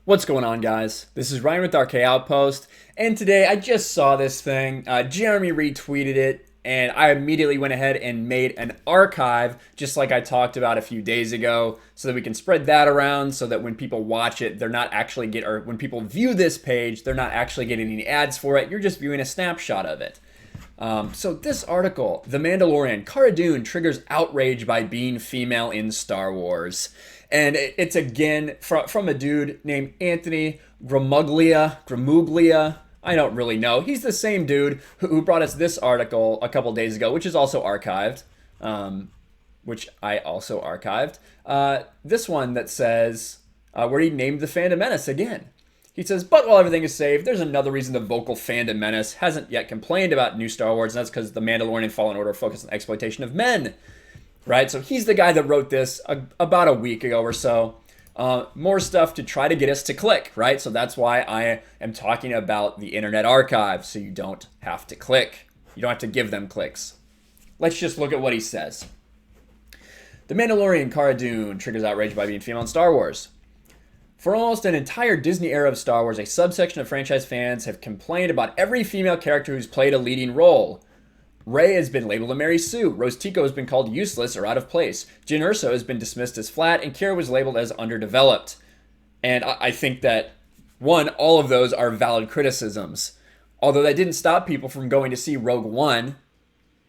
What's going on, guys? This is Ryan with RK Outpost, and today I just saw this thing. Jeremy retweeted it, and I immediately went ahead and made an archive, just like I talked about a few days ago, so that we can spread that around, so that when people watch it, they're not actually or when people view this page, they're not actually getting any ads for it. You're just viewing a snapshot of it. So this article, The Mandalorian, Cara Dune triggers outrage by being female in Star Wars. And it's again from a dude named Anthony Gramuglia. I don't really know. He's the same dude who brought us this article a couple days ago, which is also archived, which I also archived. This one that says, where he named the Phantom Menace again. He says, but while everything is safe, there's another reason the vocal Phantom Menace hasn't yet complained about new Star Wars, and that's because the Mandalorian and Fallen Order focus on exploitation of men. Right? So he's the guy that wrote this about a week ago or so. More stuff to try to get us to click, right? So that's why I am talking about the Internet Archive, so you don't have to click. You don't have to give them clicks. Let's just look at what he says. The Mandalorian Cara Dune triggers outrage by being female in Star Wars. For almost an entire Disney era of Star Wars, a subsection of franchise fans have complained about every female character who's played a leading role. Rey has been labeled a Mary Sue, Rose Tico has been called useless or out of place, Jyn Erso has been dismissed as flat, and Kira was labeled as underdeveloped. And I think that, one, all of those are valid criticisms. Although that didn't stop people from going to see Rogue One.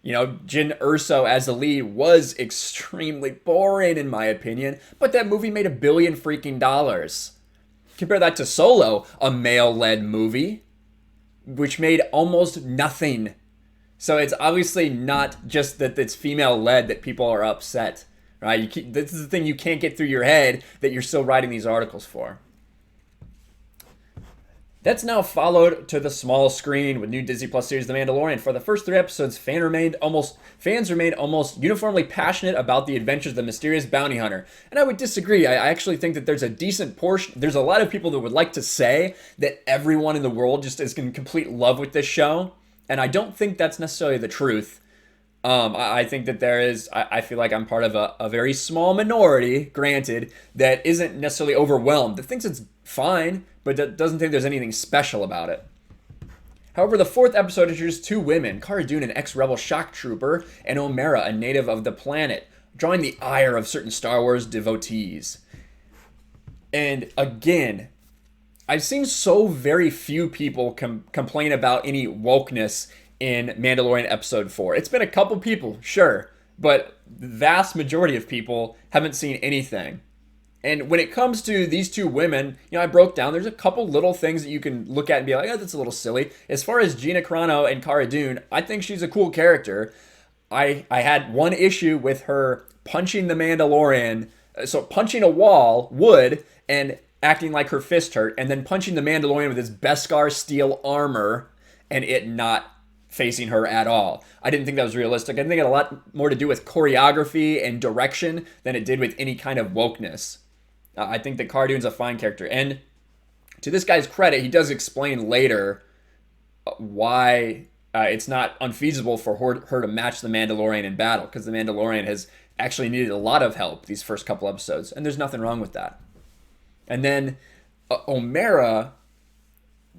You know, Jyn Erso as the lead was extremely boring in my opinion, but that movie made $1 billion freaking dollars. Compare that to Solo, a male-led movie, which made almost nothing. So it's obviously not just that it's female-led that people are upset, right? This is the thing you can't get through your head that you're still writing these articles for. That's now followed to the small screen with new Disney Plus series The Mandalorian. For the first 3 episodes, fans remained almost uniformly passionate about the adventures of the mysterious bounty hunter. And I would disagree. I actually think that there's a decent portion. There's a lot of people that would like to say that everyone in the world just is in complete love with this show. And I don't think that's necessarily the truth. I think that there is, I feel like I'm part of a very small minority, granted, that isn't necessarily overwhelmed, that thinks it's fine, but that doesn't think there's anything special about it. However, the 4th episode introduced 2 women, Cara Dune, an ex-rebel shock trooper, and Omera, a native of the planet, drawing the ire of certain Star Wars devotees. And again, I've seen so very few people complain about any wokeness in Mandalorian Episode 4. It's been a couple people, sure, but the vast majority of people haven't seen anything. And when it comes to these 2 women, you know, I broke down, there's a couple little things that you can look at and be like, oh, that's a little silly. As far as Gina Carano and Cara Dune, I think she's a cool character. I had one issue with her punching the Mandalorian, so punching a wall, wood, and acting like her fist hurt, and then punching the Mandalorian with his Beskar steel armor and it not facing her at all. I didn't think that was realistic. I think it had a lot more to do with choreography and direction than it did with any kind of wokeness. I think that Cara Dune's a fine character. And to this guy's credit, he does explain later why it's not unfeasible for her to match the Mandalorian in battle, because the Mandalorian has actually needed a lot of help these first couple episodes, and there's nothing wrong with that. And then Omera,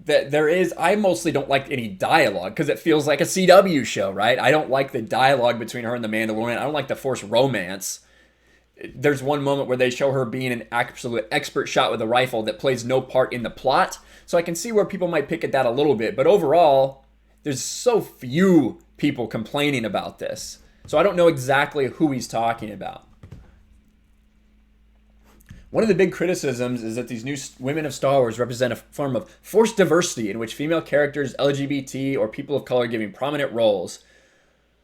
I mostly don't like any dialogue because it feels like a CW show, right? I don't like the dialogue between her and the Mandalorian. I don't like the forced romance. There's one moment where they show her being an absolute expert shot with a rifle that plays no part in the plot. So I can see where people might pick at that a little bit. But overall, there's so few people complaining about this. So I don't know exactly who he's talking about. One of the big criticisms is that these new women of Star Wars represent a form of forced diversity in which female characters, LGBT, or people of color given prominent roles.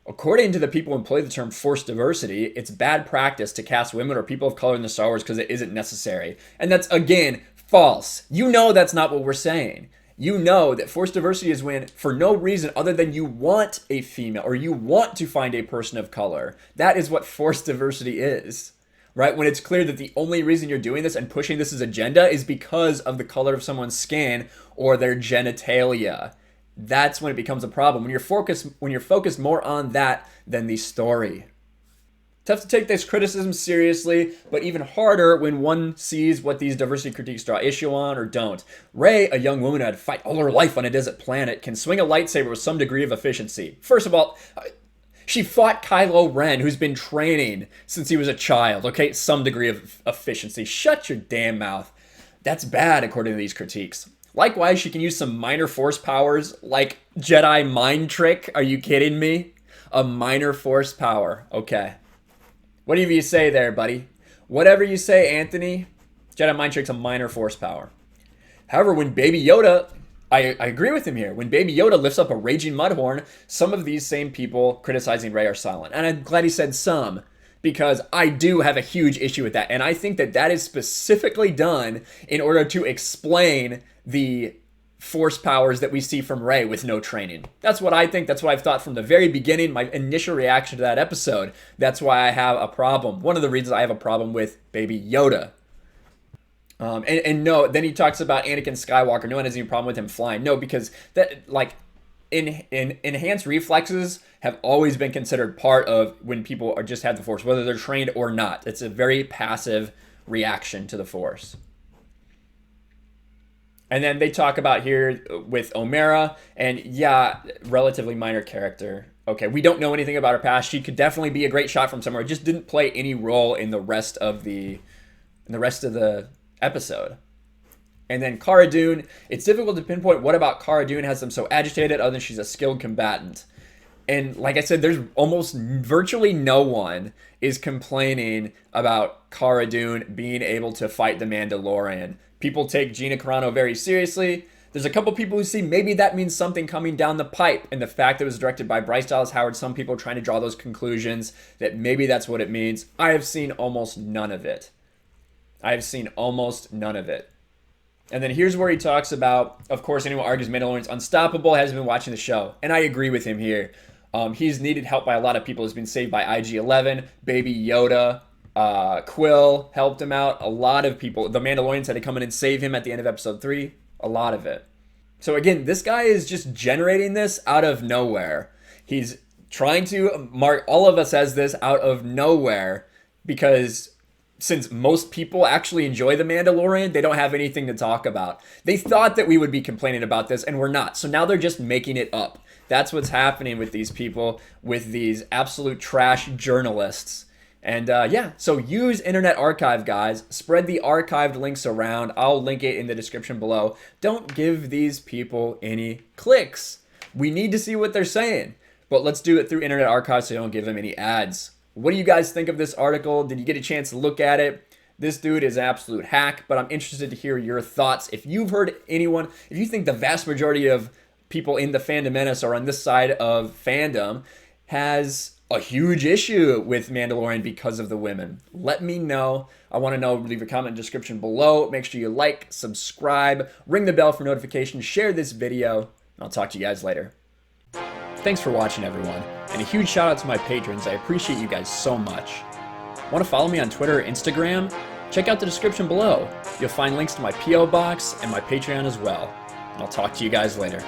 According to the people who employ the term forced diversity, it's bad practice to cast women or people of color in the Star Wars because it isn't necessary. And that's, again, false. You know that's not what we're saying. You know that forced diversity is when, for no reason other than you want a female or you want to find a person of color. That is what forced diversity is. Right? When it's clear that the only reason you're doing this and pushing this as agenda is because of the color of someone's skin or their genitalia. That's when it becomes a problem. When you're focused more on that than the story. Tough to take this criticism seriously, but even harder when one sees what these diversity critiques draw issue on or don't. Rey, a young woman who had to fight all her life on a desert planet, can swing a lightsaber with some degree of efficiency. First of all, she fought Kylo Ren, who's been training since he was a child. Okay, some degree of efficiency. Shut your damn mouth. That's bad, according to these critiques. Likewise, she can use some minor force powers, like Jedi mind trick. Are you kidding me? A minor force power. Okay. Whatever you say there, buddy. Whatever you say, Anthony. Jedi mind trick's a minor force power. However, when Baby Yoda, I agree with him here. When Baby Yoda lifts up a raging mudhorn, some of these same people criticizing Rey are silent. And I'm glad he said some, because I do have a huge issue with that. And I think that is specifically done in order to explain the force powers that we see from Rey with no training. That's what I think. That's what I've thought from the very beginning. My initial reaction to that episode. That's why I have a problem. One of the reasons I have a problem with Baby Yoda. And no, then he talks about Anakin Skywalker. No one has any problem with him flying. No, because that, like, enhanced reflexes have always been considered part of when people are just have the Force, whether they're trained or not. It's a very passive reaction to the Force. And then they talk about here with Omera, and yeah, relatively minor character. Okay, we don't know anything about her past. She could definitely be a great shot from somewhere. It just didn't play any role in the rest of the episode. And then Cara Dune, it's difficult to pinpoint what about Cara Dune has them so agitated other than she's a skilled combatant. And like I said, there's almost virtually no one is complaining about Cara Dune being able to fight the Mandalorian. People take Gina Carano very seriously. There's a couple people who see maybe that means something coming down the pipe. And the fact that it was directed by Bryce Dallas Howard, some people are trying to draw those conclusions that maybe that's what it means. I have seen almost none of it. And then here's where he talks about, of course, anyone who argues Mandalorian's unstoppable hasn't been watching the show. And I agree with him here. He's needed help by a lot of people. He's been saved by IG-11, Baby Yoda, Quill helped him out. A lot of people. The Mandalorians had to come in and save him at the end of episode 3. A lot of it. So again, this guy is just generating this out of nowhere. He's trying to mark all of us as this out of nowhere because since most people actually enjoy The Mandalorian, they don't have anything to talk about. They thought that we would be complaining about this, and we're not. So now they're just making it up. That's what's happening with these people, with these absolute trash journalists. And yeah, so use Internet Archive, guys. Spread the archived links around. I'll link it in the description below. Don't give these people any clicks. We need to see what they're saying. But let's do it through Internet Archive so you don't give them any ads. What do you guys think of this article? Did you get a chance to look at it? This dude is an absolute hack, but I'm interested to hear your thoughts. If you've heard anyone, if you think the vast majority of people in the Fandom Menace or on this side of fandom has a huge issue with Mandalorian because of the women, let me know. I want to know. Leave a comment in the description below. Make sure you like, subscribe, ring the bell for notifications, share this video, and I'll talk to you guys later. Thanks for watching, everyone, and a huge shout out to my patrons. I appreciate you guys so much. Want to follow me on Twitter or Instagram? Check out the description below. You'll find links to my P.O. box and my Patreon as well. And I'll talk to you guys later.